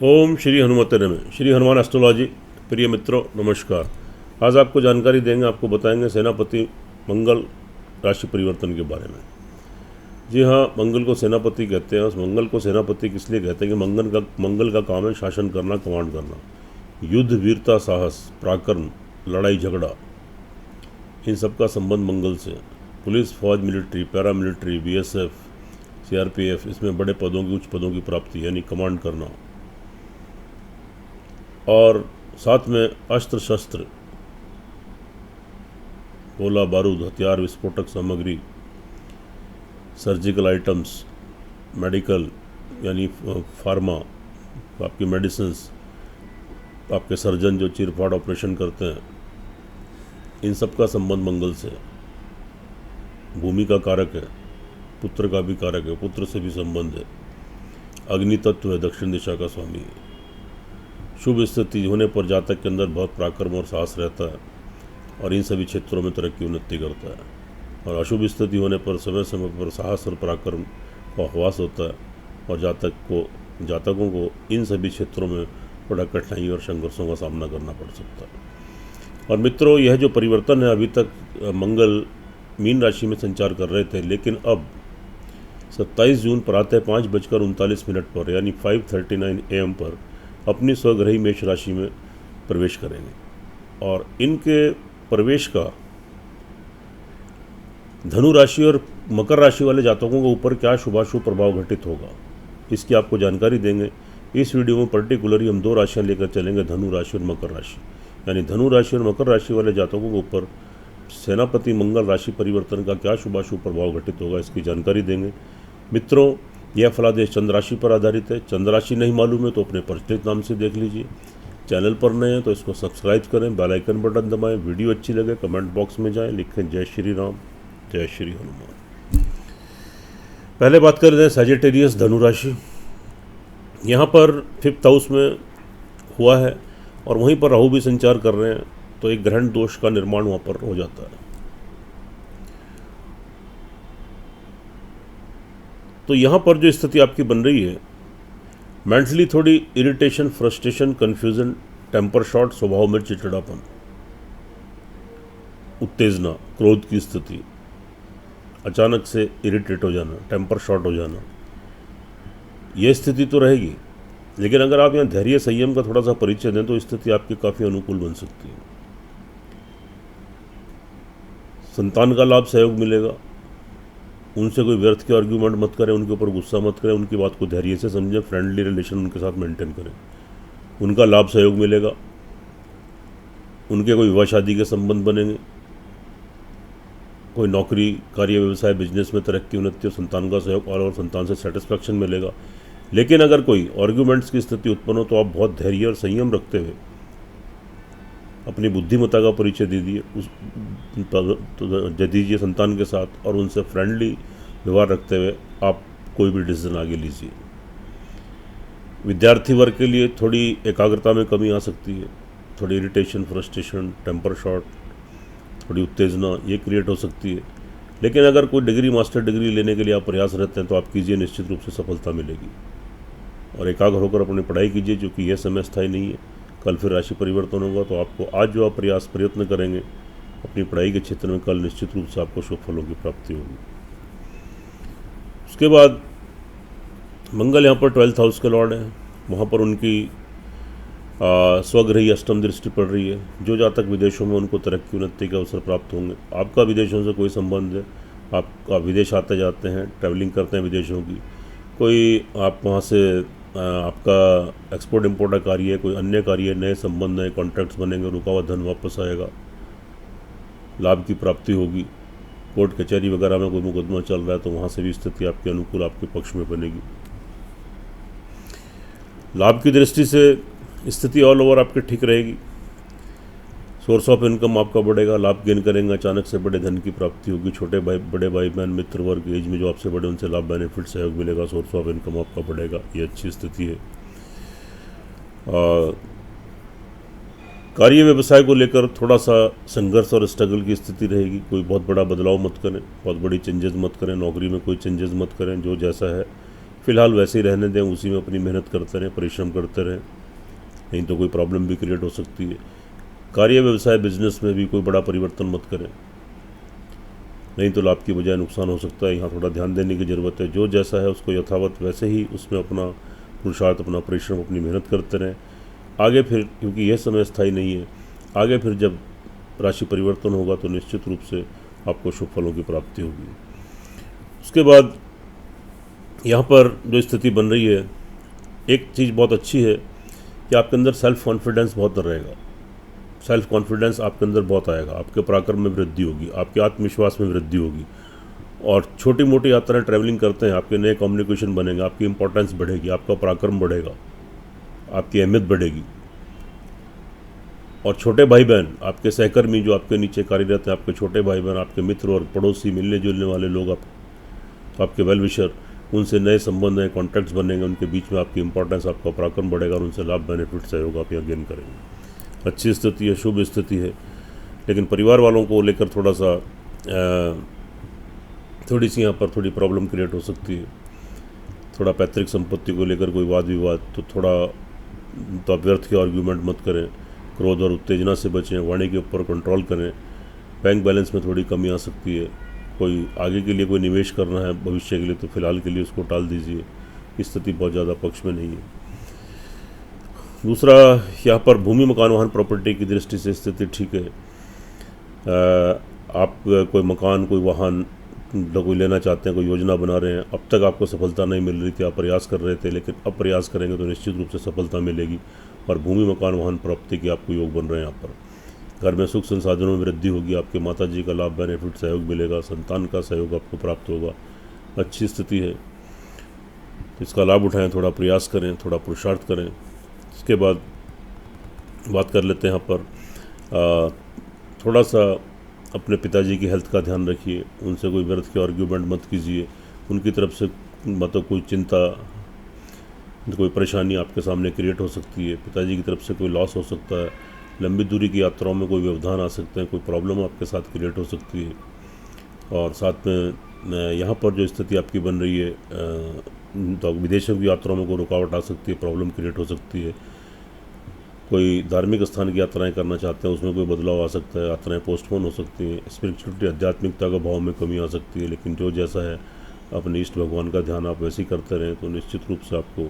ओम श्री हनुमते नमः। श्री हनुमान एस्ट्रोलॉजी। प्रिय मित्रों नमस्कार। आज आपको जानकारी देंगे, आपको बताएंगे सेनापति मंगल राशि परिवर्तन के बारे में। जी हाँ, मंगल को सेनापति कहते हैं। उस मंगल को सेनापति किस लिए कहते हैं कि मंगल का काम है शासन करना, कमांड करना, युद्ध, वीरता, साहस, पराक्रम, लड़ाई झगड़ा, इन सब का संबंध मंगल से। पुलिस, फौज, military, para military, BSF, CRPF, इसमें बड़े पदों की, उच्च पदों की प्राप्ति यानी कमांड करना, और साथ में अस्त्र शस्त्र, गोला बारूद, हथियार, विस्फोटक सामग्री, सर्जिकल आइटम्स, मेडिकल यानी फार्मा, आपकी मेडिसिन्स, आपके सर्जन जो चीरफाड़ ऑपरेशन करते हैं, इन सब का संबंध मंगल से। भूमि का कारक है, पुत्र का भी कारक है, पुत्र से भी संबंध है। अग्नि तत्व है, दक्षिण दिशा का स्वामी है। शुभ स्थिति होने पर जातक के अंदर बहुत पराक्रम और साहस रहता है और इन सभी क्षेत्रों में तरक्की उन्नति करता है। और अशुभ स्थिति होने पर समय समय पर साहस और पराक्रम का आह्वास होता है और जातकों को इन सभी क्षेत्रों में बड़ा कठिनाई और संघर्षों का सामना करना पड़ सकता है। और मित्रों, यह जो परिवर्तन है, अभी तक मंगल मीन राशि में संचार कर रहे थे, लेकिन अब 27 जून प्रातः 5:39 पर यानी 5:39 AM पर अपनी स्वग्रही मेष राशि में प्रवेश करेंगे। और इनके प्रवेश का धनु राशि और मकर राशि वाले जातकों के ऊपर क्या शुभाशुभ प्रभाव घटित होगा, इसकी आपको जानकारी देंगे। इस वीडियो में पर्टिकुलरली हम 2 राशियां लेकर चलेंगे, धनु राशि और मकर राशि। यानी धनु राशि और मकर राशि वाले जातकों के ऊपर सेनापति मंगल राशि परिवर्तन का क्या शुभाशुभ प्रभाव घटित होगा, इसकी जानकारी देंगे। मित्रों, यह फलादेश चंद्र राशि पर आधारित है। चंद्र राशि नहीं मालूम है तो अपने परिचित नाम से देख लीजिए। चैनल पर नए हैं तो इसको सब्सक्राइब करें, बेल आइकन बटन दबाएं। वीडियो अच्छी लगे कमेंट बॉक्स में जाएं, लिखें जय श्री राम, जय श्री हनुमान। पहले बात कर रहे हैं सैजिटेरियस धनु राशि। यहाँ पर 5th हाउस में हुआ है और वहीं पर राहु भी संचार कर रहे हैं, तो एक ग्रहण दोष का निर्माण वहाँ पर हो जाता है। तो यहाँ पर जो स्थिति आपकी बन रही है, मेंटली थोड़ी irritation, frustration, confusion, temper short, स्वभाव में चिड़चिड़ापन, उत्तेजना, क्रोध की स्थिति, अचानक से इरिटेट हो जाना, टेम्पर शॉट हो जाना, यह स्थिति तो रहेगी। लेकिन अगर आप यहाँ धैर्य संयम का थोड़ा सा परिचय दें तो स्थिति आपकी काफ़ी अनुकूल बन सकती है। संतान का लाभ, सहयोग मिलेगा। उनसे कोई व्यर्थ के आर्ग्यूमेंट मत करें, उनके ऊपर गुस्सा मत करें, उनकी बात को धैर्य से समझें, फ्रेंडली रिलेशन उनके साथ मेंटेन करें। उनका लाभ सहयोग मिलेगा। उनके कोई विवाह शादी के संबंध बनेंगे, कोई नौकरी, कार्य, व्यवसाय, बिजनेस में तरक्की उन्नति और संतान का सहयोग और संतान से सेटिस्फैक्शन मिलेगा। लेकिन अगर कोई आर्ग्यूमेंट्स की स्थिति उत्पन्न हो तो आप बहुत धैर्य और संयम रखते हुए अपनी बुद्धिमत्ता का परिचय दे दीजिए संतान के साथ, और उनसे फ्रेंडली व्यवहार रखते हुए आप कोई भी डिसीजन आगे लीजिए। विद्यार्थी वर्ग के लिए थोड़ी एकाग्रता में कमी आ सकती है, थोड़ी इरिटेशन, फ्रस्ट्रेशन, टेम्पर शॉट, थोड़ी उत्तेजना ये क्रिएट हो सकती है। लेकिन अगर कोई डिग्री, मास्टर डिग्री लेने के लिए आप प्रयास रहते हैं तो आप कीजिए, निश्चित रूप से सफलता मिलेगी। और एकाग्र होकर अपनी पढ़ाई कीजिए, जो कि यह समय स्थायी नहीं है। कल फिर राशि परिवर्तन होगा, तो आपको आज जो आप प्रयत्न करेंगे अपनी पढ़ाई के क्षेत्र में, कल निश्चित रूप से आपको शुभ फलों की प्राप्ति होगी। उसके बाद मंगल यहाँ पर 12th हाउस के लॉर्ड है, वहाँ पर उनकी स्वग्रही अष्टम दृष्टि पड़ रही है। जो जातक विदेशों में, उनको तरक्की उन्नति के अवसर प्राप्त होंगे। आपका विदेशों से कोई संबंध है, आप विदेश आते जाते हैं, ट्रैवलिंग करते हैं विदेशों की, कोई आप वहाँ से आपका एक्सपोर्ट इम्पोर्ट का कार्य है, कोई अन्य कार्य है, नए संबंध, नए कॉन्ट्रैक्ट्स बनेंगे, रुका हुआ धन वापस आएगा, लाभ की प्राप्ति होगी। कोर्ट कचहरी वगैरह में कोई मुकदमा चल रहा है तो वहाँ से भी स्थिति आपके अनुकूल, आपके पक्ष में बनेगी। लाभ की दृष्टि से स्थिति ऑल ओवर आपकी ठीक रहेगी। सोर्स ऑफ इनकम आपका बढ़ेगा, लाभ गेन करेंगे, अचानक से बड़े धन की प्राप्ति होगी। छोटे भाई, बड़े भाई बहन, मित्र वर्ग, एज में जो आपसे बड़े, उनसे लाभ, बेनिफिट, सहयोग मिलेगा। सोर्स ऑफ इनकम आपका बढ़ेगा, ये अच्छी स्थिति है। कार्य व्यवसाय को लेकर थोड़ा सा संघर्ष और स्ट्रगल की स्थिति रहेगी। कोई बहुत बड़ा बदलाव मत करें, बहुत बड़ी चेंजेस मत करें, नौकरी में कोई चेंजेस मत करें। जो जैसा है फ़िलहाल वैसे ही रहने दें, उसी में अपनी मेहनत करते रहें, परिश्रम करते रहें, नहीं तो कोई प्रॉब्लम भी क्रिएट हो सकती है। कार्य, व्यवसाय, बिजनेस में भी कोई बड़ा परिवर्तन मत करें, नहीं तो लाभ की बजाय नुकसान हो सकता है। यहाँ थोड़ा ध्यान देने की ज़रूरत है। जो जैसा है उसको यथावत वैसे ही उसमें अपना पुरुषार्थ, अपना परिश्रम, अपनी मेहनत करते रहें। आगे फिर, क्योंकि यह समय स्थायी नहीं है, आगे फिर जब राशि परिवर्तन होगा तो निश्चित रूप से आपको शुभ फलों की प्राप्ति होगी। उसके बाद यहाँ पर जो स्थिति बन रही है, एक चीज़ बहुत अच्छी है कि आपके अंदर सेल्फ कॉन्फिडेंस बहुत रहेगा। सेल्फ कॉन्फिडेंस आपके अंदर बहुत आएगा, आपके पराक्रम में वृद्धि होगी, आपके आत्मविश्वास में वृद्धि होगी। और छोटी मोटी यात्राएं, ट्रैवलिंग करते हैं, आपके नए कम्युनिकेशन बनेंगे, आपकी इंपॉर्टेंस बढ़ेगी, आपका पराक्रम बढ़ेगा, आपकी अहमियत बढ़ेगी। और छोटे भाई बहन, आपके सहकर्मी जो आपके नीचे कार्यरत हैं, आपके छोटे भाई बहन, आपके मित्र और पड़ोसी, मिलने जुलने वाले लोग, आपके वेल विशर, उनसे नए संबंध, नए कॉन्टैक्ट्स बनेंगे, उनके बीच में आपकी इंपॉर्टेंस, आपका पराक्रम बढ़ेगा और उनसे लाभ, बेनिफिट, सहयोग आप यहाँ गेन करेंगे। अच्छी स्थिति है, शुभ स्थिति है। लेकिन परिवार वालों को लेकर थोड़ी सी यहाँ पर थोड़ी प्रॉब्लम क्रिएट हो सकती है। थोड़ा पैतृक संपत्ति को लेकर कोई वाद विवाद, तो आप व्यर्थ के आर्ग्यूमेंट मत करें। क्रोध और उत्तेजना से बचें, वाणी के ऊपर कंट्रोल करें। बैंक बैलेंस में थोड़ी कमी आ सकती है। कोई आगे के लिए कोई निवेश करना है भविष्य के लिए, तो फिलहाल के लिए उसको टाल दीजिए। स्थिति बहुत ज़्यादा पक्ष में नहीं है। दूसरा, यहाँ पर भूमि, मकान, वाहन, प्रॉपर्टी की दृष्टि से स्थिति ठीक है। आप कोई मकान, कोई वाहन कोई लेना चाहते हैं, कोई योजना बना रहे हैं, अब तक आपको सफलता नहीं मिल रही थी, आप प्रयास कर रहे थे, लेकिन अब प्रयास करेंगे तो निश्चित रूप से सफलता मिलेगी। और भूमि, मकान, वाहन प्राप्ति के आपको योग बन रहे हैं। यहाँ पर घर में सुख संसाधनों में वृद्धि होगी, आपके माता जी का लाभ, बेनिफिट, सहयोग मिलेगा, संतान का सहयोग आपको प्राप्त होगा। अच्छी स्थिति है, इसका लाभ उठाएं, थोड़ा प्रयास करें, थोड़ा पुरुषार्थ करें। इसके बाद बात कर लेते हैं यहाँ पर थोड़ा सा अपने पिताजी की हेल्थ का ध्यान रखिए। उनसे कोई व्यर्थ के आर्ग्यूमेंट मत कीजिए। उनकी तरफ से मतलब कोई चिंता, कोई परेशानी आपके सामने क्रिएट हो सकती है। पिताजी की तरफ से कोई लॉस हो सकता है। लंबी दूरी की यात्राओं में कोई व्यवधान आ सकते हैं, कोई प्रॉब्लम आपके साथ क्रिएट हो सकती है। और साथ में यहाँ पर जो स्थिति आपकी बन रही है, तो विदेशों की यात्राओं में कोई रुकावट आ सकती है, प्रॉब्लम क्रिएट हो सकती है। कोई धार्मिक स्थान की यात्राएं करना चाहते हैं, उसमें कोई बदलाव आ सकता है, यात्राएं पोस्टपोन हो सकती हैं। स्पिरिचुअलिटी, आध्यात्मिकता का भाव में कमी आ सकती है। लेकिन जो जैसा है, अपने इष्ट भगवान का ध्यान आप वैसे ही करते रहें तो निश्चित रूप से आपको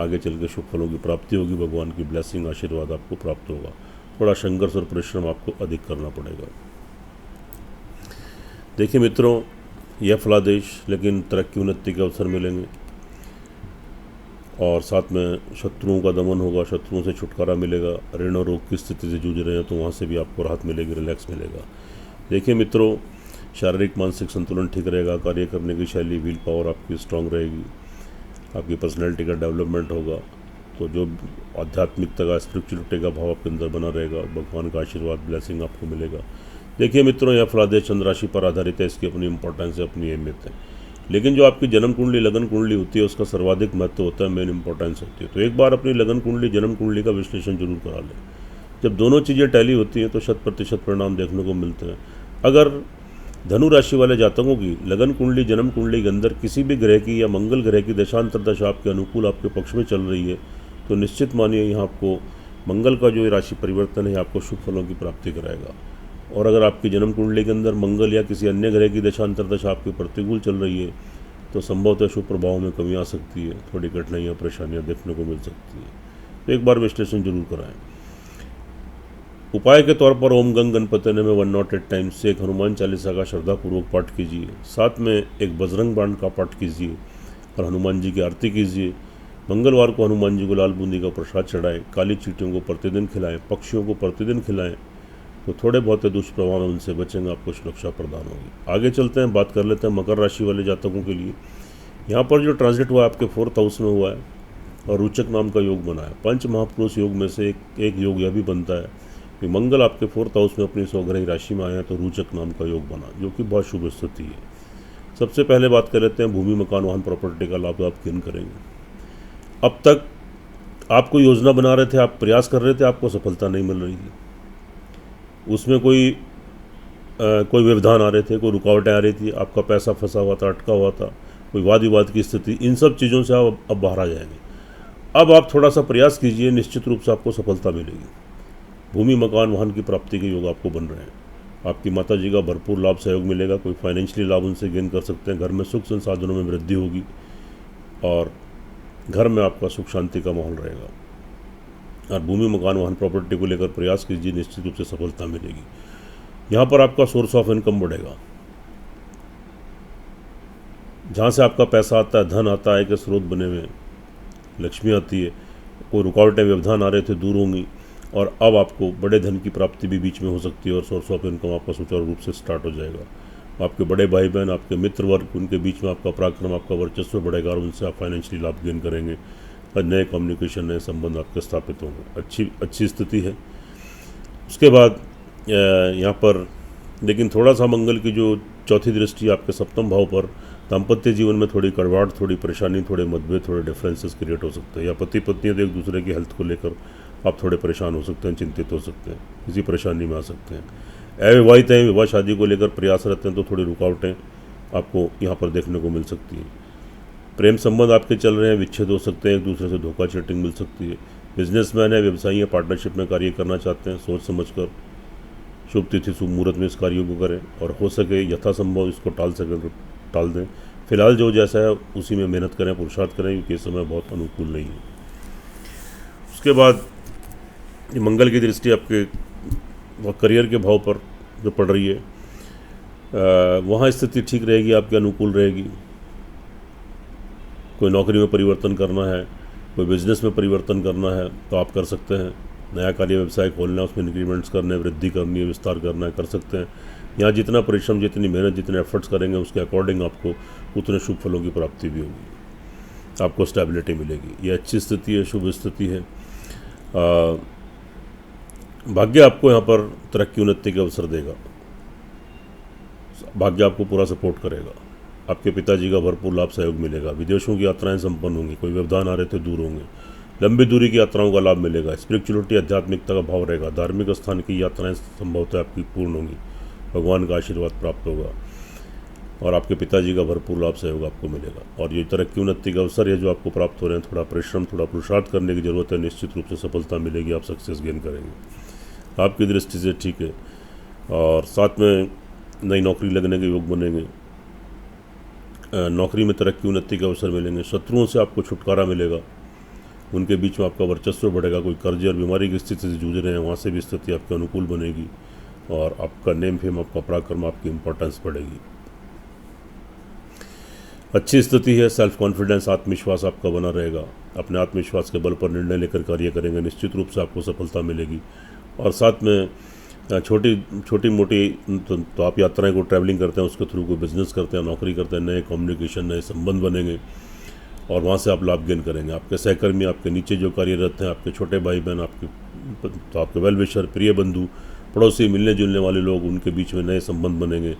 आगे चल के शुभ फलों की प्राप्ति होगी। भगवान की ब्लेसिंग, आशीर्वाद आपको प्राप्त होगा। थोड़ा संघर्ष और परिश्रम आपको अधिक करना पड़ेगा। देखिए मित्रों, यह फलादेश, लेकिन तरक्की, उन्नति के अवसर मिलेंगे और साथ में शत्रुओं का दमन होगा, शत्रुओं से छुटकारा मिलेगा। ऋण और रोग की स्थिति से जूझ रहे हैं तो वहाँ से भी आपको राहत मिलेगी, रिलैक्स मिलेगा। देखिए मित्रों, शारीरिक मानसिक संतुलन ठीक रहेगा। कार्य करने की शैली, विल पावर आपकी स्ट्रांग रहेगी। आपकी पर्सनैलिटी का डेवलपमेंट होगा। तो जो आध्यात्मिकता का, स्पिरिचुअलिटी का भाव आपके अंदर बना रहेगा, भगवान का आशीर्वाद, ब्लेसिंग आपको मिलेगा। देखिए मित्रों, यह फलादेश चंद्र राशि पर आधारित है। इसकी अपनी इंपॉर्टेंस है, अपनी अहमियत है। लेकिन जो आपकी जन्म कुंडली, लगन कुंडली होती है, उसका सर्वाधिक महत्व होता है, मेन इंपॉर्टेंस होती है। तो एक बार अपनी लगन कुंडली, जन्म कुंडली का विश्लेषण जरूर करा लें। जब दोनों चीज़ें टैली होती हैं तो 100% परिणाम देखने को मिलते हैं। अगर धनु राशि वाले जातकों की लगन कुंडली, जन्म कुंडली के अंदर किसी भी ग्रह की या मंगल ग्रह की दशांतर दशा आपके अनुकूल, आपके पक्ष में चल रही है, तो निश्चित मानिए यहाँ आपको मंगल का जो राशि परिवर्तन है आपको शुभ फलों की प्राप्ति कराएगा। और अगर आपकी जन्म कुंडली के अंदर मंगल या किसी अन्य ग्रह की दशांतर दशा आपके प्रतिकूल चल रही है, तो संभवतः शुभ प्रभाव में कमी आ सकती है, थोड़ी कठिनाइयाँ, परेशानियाँ देखने को मिल सकती है। तो एक बार विश्लेषण जरूर कराएं। उपाय के तौर पर ओम गंग गणपति नमः 108 टाइम्स से एक हनुमान चालीसा का श्रद्धापूर्वक पाठ कीजिए। साथ में एक बजरंग बाण का पाठ कीजिए और हनुमान जी की आरती कीजिए। मंगलवार को हनुमान जी को लाल बूंदी का प्रसाद चढ़ाएं। काली चींटियों को प्रतिदिन खिलाएं, पक्षियों को प्रतिदिन खिलाएं, तो थोड़े बहुत दुष्प्रभाव उनसे बचेंगे, आपको सुरक्षा प्रदान होगी। आगे चलते हैं, बात कर लेते हैं मकर राशि वाले जातकों के लिए। यहाँ पर जो ट्रांजिट हुआ है आपके 4th हाउस में हुआ है और रोचक नाम का योग बना है। पंच महापुरुष योग में से एक योग यह भी बनता है कि मंगल आपके 4th हाउस में अपनी स्वग्रही राशि में आया है, तो रोचक नाम का योग बना, जो कि बहुत शुभ स्थिति है। सबसे पहले बात कर लेते हैं भूमि, मकान, वाहन, प्रॉपर्टी का लाभ आप गेन करेंगे। अब तक आप कोई योजना बना रहे थे, आप प्रयास कर रहे थे, आपको सफलता नहीं मिल रही थी, उसमें कोई व्यवधान आ रहे थे, कोई रुकावटें आ रही थी, आपका पैसा फंसा हुआ था, अटका हुआ था, कोई वाद विवाद की स्थिति, इन सब चीज़ों से आप अब बाहर आ जाएंगे। अब आप थोड़ा सा प्रयास कीजिए, निश्चित रूप से आपको सफलता मिलेगी। भूमि मकान वाहन की प्राप्ति के योग आपको बन रहे हैं। आपकी माता जी का भरपूर लाभ सहयोग मिलेगा, कोई फाइनेंशियली लाभ उनसे गेन कर सकते हैं। घर में सुख संसाधनों में वृद्धि होगी और घर में आपका सुख शांति का माहौल रहेगा। और भूमि मकान वाहन प्रॉपर्टी को लेकर प्रयास कीजिए, निश्चित रूप से सफलता मिलेगी। यहाँ पर आपका सोर्स ऑफ इनकम बढ़ेगा। जहाँ से आपका पैसा आता है, धन आता है, के स्रोत बने हुए, लक्ष्मी आती है, कोई रुकावटें व्यवधान आ रहे थे दूर होंगी और अब आपको बड़े धन की प्राप्ति भी बीच में हो सकती है और सोर्स ऑफ इनकम आपका सुचारू रूप से स्टार्ट हो जाएगा। आपके बड़े भाई बहन, आपके मित्र वर्ग, उनके बीच में आपका पराक्रम, आपका वर्चस्व बढ़ेगा और उनसे आप फाइनेंशियली लाभ गेन करेंगे और नए कम्युनिकेशन, नए संबंध आपके स्थापित होंगे। अच्छी स्थिति है। उसके बाद यहाँ पर लेकिन थोड़ा सा मंगल की जो चौथी दृष्टि आपके सप्तम भाव पर, दाम्पत्य जीवन में थोड़ी कड़वाहट, थोड़ी परेशानी, थोड़े मतभेद, थोड़े डिफरेंसेस क्रिएट हो सकते हैं। या पति पत्नी तो एक दूसरे की हेल्थ को लेकर आप थोड़े परेशान हो सकते हैं, चिंतित हो सकते हैं, किसी परेशानी में आ सकते हैं। अविवाहित हैं, विवाह शादी को लेकर प्रयासरत हैं तो थोड़ी रुकावटें आपको यहाँ पर देखने को मिल सकती हैं। प्रेम संबंध आपके चल रहे हैं, विच्छेद हो सकते हैं, एक दूसरे से धोखा चीटिंग मिल सकती है। बिजनेसमैन है, व्यवसायी है, पार्टनरशिप में कार्य करना चाहते हैं, सोच समझकर शुभ तिथि शुभ मुहूर्त में इस कार्यों को करें और हो सके यथासंभव इसको टाल दें। फिलहाल जो जैसा है उसी में मेहनत करें, पुरुषार्थ करें, क्योंकि इस समय बहुत अनुकूल नहीं है। उसके बाद मंगल की दृष्टि आपके करियर के भाव पर जो पड़ रही है, वहाँ स्थिति ठीक रहेगी, आपके अनुकूल रहेगी। कोई नौकरी में परिवर्तन करना है, कोई बिजनेस में परिवर्तन करना है तो आप कर सकते हैं। नया कार्य व्यवसाय खोलना है, उसमें इंक्रीमेंट्स करने, वृद्धि करनी है, विस्तार करना है, कर सकते हैं। यहाँ जितना परिश्रम, जितनी मेहनत, जितने एफर्ट्स करेंगे उसके अकॉर्डिंग आपको उतने शुभ फलों की प्राप्ति भी होगी, आपको स्टेबिलिटी मिलेगी। ये अच्छी स्थिति है, शुभ स्थिति है। भाग्य आपको यहाँ पर तरक्की उन्नति के अवसर देगा, भाग्य आपको पूरा सपोर्ट करेगा। आपके पिताजी का भरपूर लाभ सहयोग मिलेगा। विदेशों की यात्राएं संपन्न होंगी, कोई व्यवधान आ रहे थे दूर होंगे। लंबी दूरी की यात्राओं का लाभ मिलेगा। स्पिरिचुअलिटी, आध्यात्मिकता का भाव रहेगा। धार्मिक स्थान की यात्राएं संभवतः आपकी पूर्ण होंगी, भगवान का आशीर्वाद प्राप्त होगा और आपके पिताजी का भरपूर लाभ सहयोग आपको मिलेगा। और ये तरक्की उन्नति का अवसर है जो आपको प्राप्त हो रहे हैं, थोड़ा परिश्रम, थोड़ा पुरुषार्थ करने की जरूरत है, निश्चित रूप से सफलता मिलेगी, आप सक्सेस गेन करेंगे। आपकी दृष्टि से ठीक है। और साथ में नई नौकरी लगने के योग बनेंगे, नौकरी में तरक्की उन्नति के अवसर मिलेंगे। शत्रुओं से आपको छुटकारा मिलेगा, उनके बीच में आपका वर्चस्व बढ़ेगा। कोई कर्ज और बीमारी की स्थिति से जूझ रहे हैं, वहाँ से भी स्थिति आपके अनुकूल बनेगी और आपका नेम फेम, आपका पराक्रम, आपकी इंपॉर्टेंस बढ़ेगी। अच्छी स्थिति है। सेल्फ कॉन्फिडेंस, आत्मविश्वास आपका बना रहेगा। अपने आत्मविश्वास के बल पर निर्णय लेकर कार्य करेंगे, निश्चित रूप से आपको सफलता मिलेगी। और साथ में छोटी मोटी तो आप यात्राएं को ट्रैवलिंग करते हैं, उसके थ्रू कोई बिजनेस करते हैं, नौकरी करते हैं, नए कम्युनिकेशन, नए संबंध बनेंगे और वहाँ से आप लाभ गेन करेंगे। आपके सहकर्मी, आपके नीचे जो कार्यरत हैं, आपके छोटे भाई बहन, आपके वेल विशर, प्रिय बंधु, पड़ोसी, मिलने जुलने वाले लोग, उनके बीच में नए संबंध बनेंगे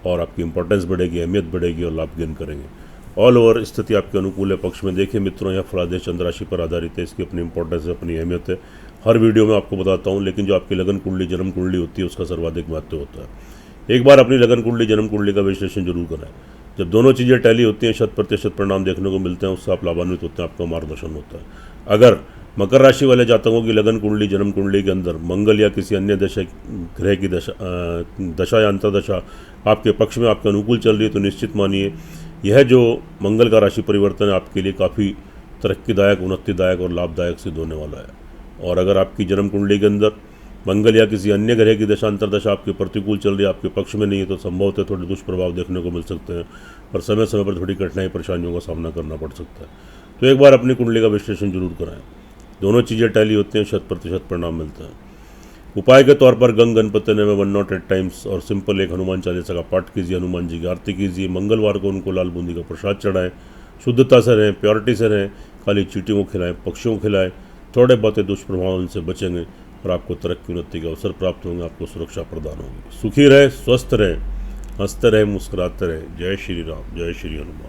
और आपकी इंपॉर्टेंस बढ़ेगी, अहमियत बढ़ेगी और लाभ गेन करेंगे। ऑल ओवर स्थिति आपके अनुकूल है। पक्ष में देखिए मित्रों, यह फलादेश चंद्र राशि पर आधारित है, इसकी अपनी इंपॉर्टेंस है, अपनी अहमियत है। हर वीडियो में आपको बताता हूँ, लेकिन जो आपकी लगन कुंडली, जन्म कुंडली होती है उसका सर्वाधिक महत्व होता है। एक बार अपनी लगन कुंडली, जन्म कुंडली का विश्लेषण जरूर कराएं। जब दोनों चीज़ें टैली होती हैं, 100% परिणाम देखने को मिलते हैं, उससे आप लाभान्वित होते हैं, आपका मार्गदर्शन होता है। अगर मकर राशि वाले जातकों की लगन कुंडली, जन्म कुंडली के अंदर मंगल या किसी अन्य ग्रह की दशा या अंतर्दशा आपके पक्ष में, आपके अनुकूल चल रही है, तो निश्चित मानिए यह जो मंगल का राशि परिवर्तन है आपके लिए काफ़ी तरक्कीदायक, उन्नतिदायक और लाभदायक सिद्ध होने वाला है। और अगर आपकी जन्म कुंडली के अंदर मंगल या किसी अन्य ग्रह की दशा अंतर्दशा आपके प्रतिकूल चल रही है, आपके पक्ष में नहीं है, तो संभवतः थोड़े दुष्प्रभाव देखने को मिल सकते हैं और समय समय पर थोड़ी कठिनाई, परेशानियों का सामना करना पड़ सकता है। तो एक बार अपनी कुंडली का विश्लेषण जरूर कराएं। दोनों चीज़ें टैली होती हैं, 100% परिणाम मिलता है। उपाय के तौर पर गंग गणपति ने 108 टाइम्स और सिंपल एक हनुमान चालीसा का पाठ कीजिए, हनुमान जी की आरती कीजिए। मंगलवार को उनको लाल बूंदी का प्रसाद चढ़ाएं। शुद्धता से रहें, प्योरिटी से रहें, खाली चींटियों को खिलाएं, पक्षियों को खिलाएं। थोड़े बहुत दुष्प्रभाव उनसे बचेंगे और आपको तरक्की उन्नति के अवसर प्राप्त होंगे, आपको सुरक्षा प्रदान होगी। सुखी रहे, स्वस्थ रहे, हंसते रहे, मुस्कुराते रहे। जय श्री राम, जय श्री हनुमान।